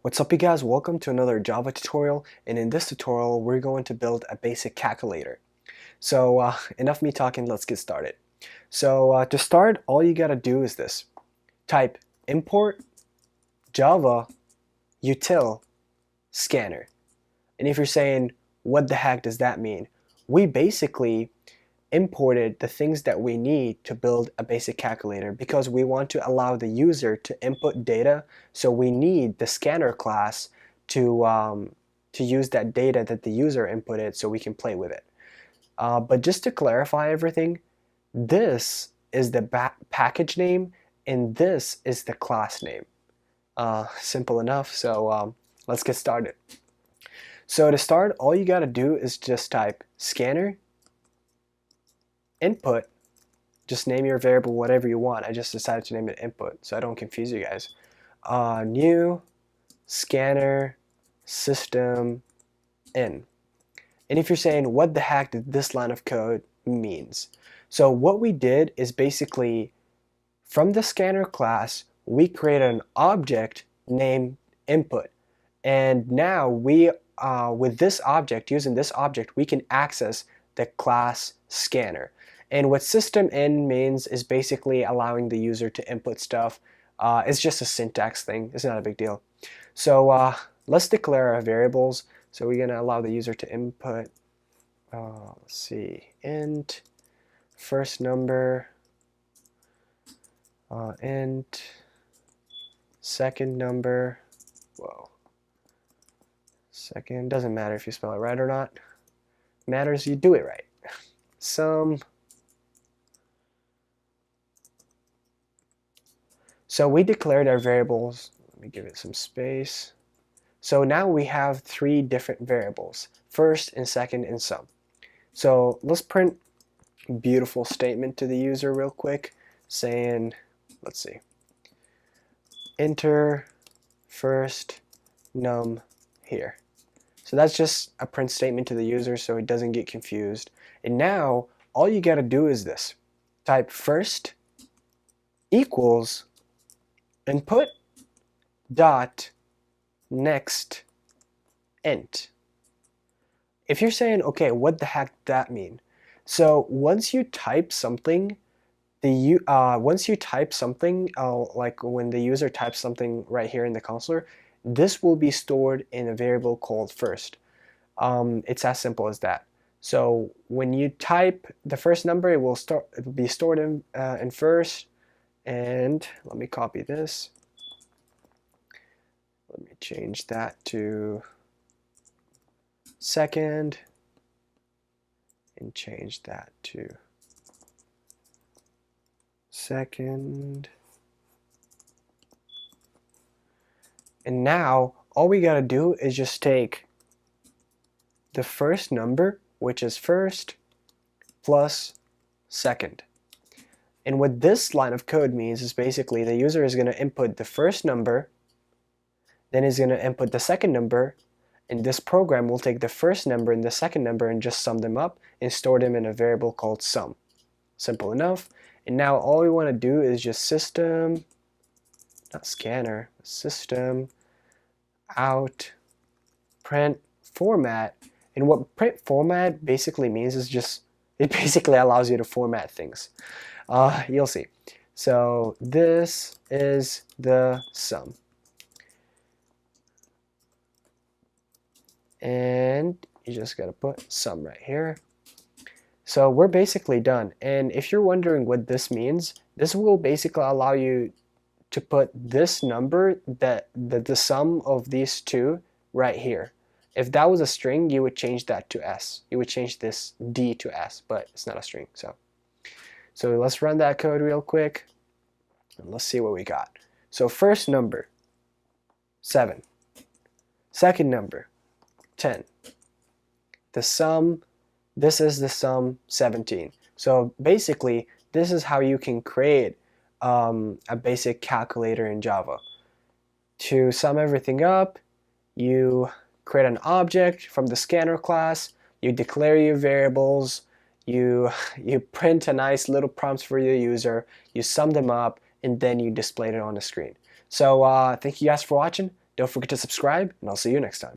What's up you guys, welcome to another Java tutorial, and in this tutorial we're going to build a basic calculator. So enough me talking, let's get started. So to start, all you gotta do is this. Type import java util scanner. And if you're saying, what the heck does that mean? We basically imported the things that we need to build a basic calculator because we want to allow the user to input data, so we need the scanner class to use that data that the user inputted so we can play with it. But just to clarify everything, this is the package name and this is the class name. Simple enough, so let's get started. So to start, all you gotta do is just type scanner input, just name your variable whatever you want. I just decided to name it input so I don't confuse you guys. New scanner system in. And if you're saying, what the heck did this line of code means? So what we did is basically, from the scanner class, we created an object named input. And now we, with this object, using this object, we can access the class scanner. And what system in means is basically allowing the user to input stuff. It's just a syntax thing. It's not a big deal. So let's declare our variables. So we're going to allow the user to input, let's see, int first number, int second number, second, doesn't matter if you spell it right or not. Matters you do it right. Sum. So we declared our variables. Let me give it some space. So now we have three different variables, first and second and sum. So let's print a beautiful statement to the user real quick saying, let's see, enter first num here. So that's just a print statement to the user so it doesn't get confused. And now all you gotta do is this. Type first equals input dot next int. If you're saying, okay, what the heck does that mean? So once you type something, like when the user types something right here in the console, this will be stored in a variable called first. It's as simple as that. So when you type the first number, it will be stored in first. And let me copy this. Let me change that to second and change that to second. And now all we gotta do is just take the first number, which is first, plus second. And what this line of code means is basically the user is going to input the first number, then is going to input the second number, and this program will take the first number and the second number and just sum them up and store them in a variable called sum. Simple enough. And now all we want to do is just system, not scanner, system out print format. And what print format basically means is just, it basically allows you to format things. You'll see. So this is the sum. And you just gotta put sum right here. So we're basically done. And if you're wondering what this means, this will basically allow you to put this number, the sum of these two right here. If that was a string, you would change that to S. You would change this D to S, but it's not a string. So let's run that code real quick and let's see what we got. So first number, 7. Second number, 10. The sum, this is the sum, 17. So basically, this is how you can create a basic calculator in Java. To sum everything up, you create an object from the scanner class, you declare your variables, you print a nice little prompts for your user, you sum them up, and then you display it on the screen. So thank you guys for watching. Don't forget to subscribe, and I'll see you next time.